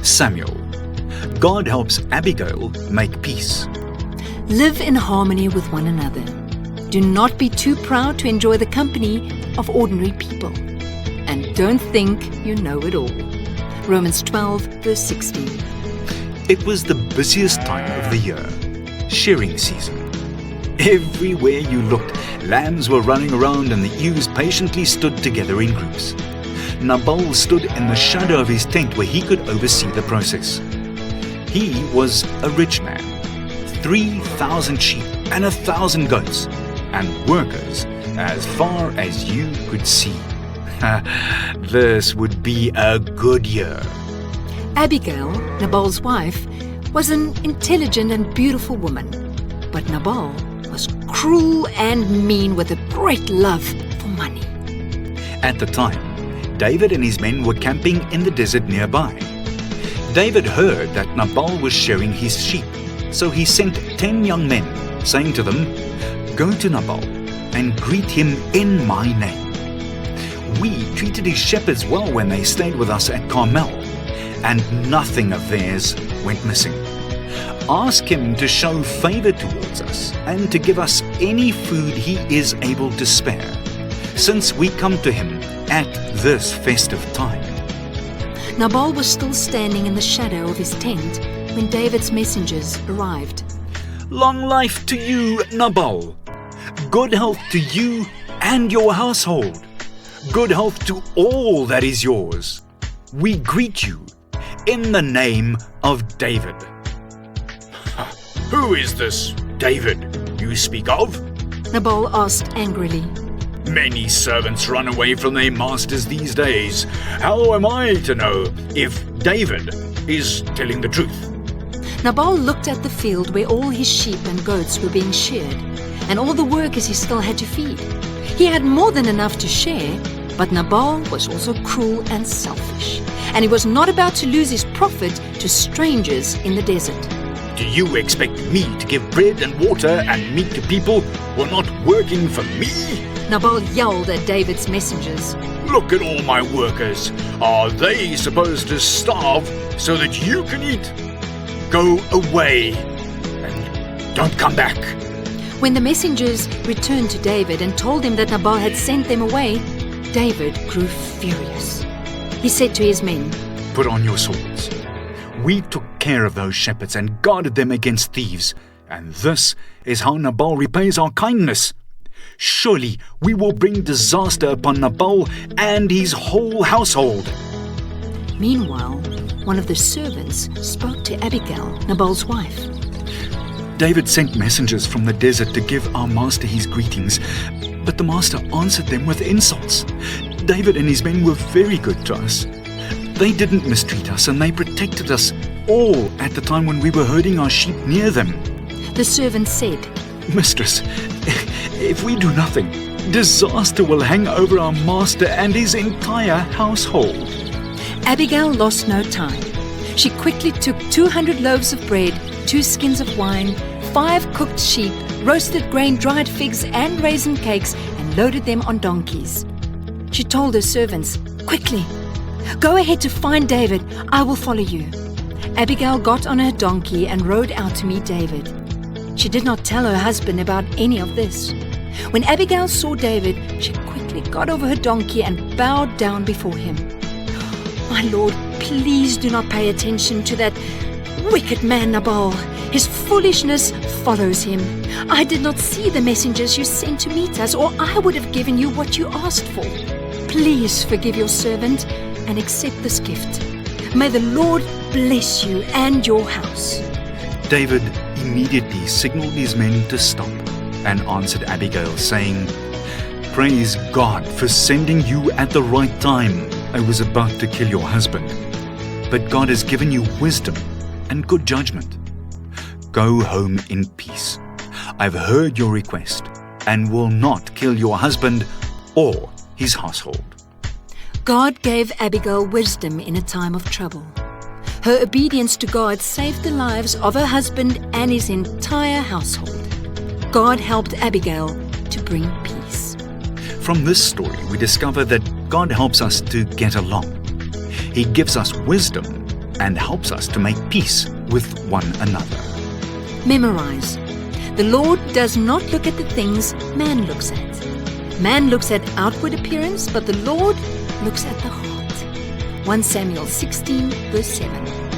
Samuel. God helps Abigail make peace. Live in harmony with one another. Do not be too proud to enjoy the company of ordinary people. And don't think you know it all. Romans 12, verse 16. It was the busiest time of the year, shearing season. Everywhere you looked, lambs were running around and the ewes patiently stood together in groups. Nabal stood in the shadow of his tent where he could oversee the process. He was a rich man, 3,000 sheep and 1,000 goats, and workers as far as you could see. This would be a good year. Abigail, Nabal's wife, was an intelligent and beautiful woman. But Nabal was cruel and mean with a great love for money. At the time, David and his men were camping in the desert nearby. David heard that Nabal was shearing his sheep, so he sent 10 young men, saying to them, "Go to Nabal and greet him in my name. We treated his shepherds well when they stayed with us at Carmel, and nothing of theirs went missing. Ask him to show favor towards us and to give us any food he is able to spare, since we come to him at this festive time." Nabal was still standing in the shadow of his tent when David's messengers arrived. "Long life to you, Nabal. Good health to you and your household. Good health to all that is yours. We greet you in the name of David." "Who is this David you speak of?" Nabal asked angrily. "Many servants run away from their masters these days. How am I to know if David is telling the truth?" Nabal looked at the field where all his sheep and goats were being sheared, and all the workers he still had to feed. He had more than enough to share, but Nabal was also cruel and selfish, and he was not about to lose his profit to strangers in the desert. "Do you expect me to give bread and water and meat to people who are not working for me?" Nabal yelled at David's messengers. "Look at all my workers. Are they supposed to starve so that you can eat? Go away and don't come back." When the messengers returned to David and told him that Nabal had sent them away, David grew furious. He said to his men, "Put on your swords. We took care of those shepherds and guarded them against thieves, and this is how Nabal repays our kindness. Surely we will bring disaster upon Nabal and his whole household." Meanwhile, one of the servants spoke to Abigail, Nabal's wife. "David sent messengers from the desert to give our master his greetings, but the master answered them with insults. David and his men were very good to us. They didn't mistreat us and they protected us all at the time when we were herding our sheep near them." The servant said, "Mistress, if we do nothing, disaster will hang over our master and his entire household." Abigail lost no time. She quickly took 200 loaves of bread, 2 skins of wine, 5 cooked sheep, roasted grain, dried figs, and raisin cakes, and loaded them on donkeys. She told her servants, "Quickly, go ahead to find David. I will follow you." Abigail got on her donkey and rode out to meet David. She did not tell her husband about any of this. When Abigail saw David, she quickly got over her donkey and bowed down before him. "My lord, please do not pay attention to that wicked man Nabal. His foolishness follows him. I did not see the messengers you sent to meet us, or I would have given you what you asked for. Please forgive your servant and accept this gift. May the Lord bless you and your house." David immediately signaled his men to stop and answered Abigail, saying, "Praise God for sending you at the right time. I was about to kill your husband, but God has given you wisdom and good judgment. Go home in peace. I've heard your request and will not kill your husband or his household." God gave Abigail wisdom in a time of trouble. Her obedience to God saved the lives of her husband and his entire household. God helped Abigail to bring peace. From this story, we discover that God helps us to get along. He gives us wisdom and helps us to make peace with one another. Memorize. The Lord does not look at the things man looks at. Man looks at outward appearance, but the Lord looks at the heart. 1 Samuel 16, verse 7.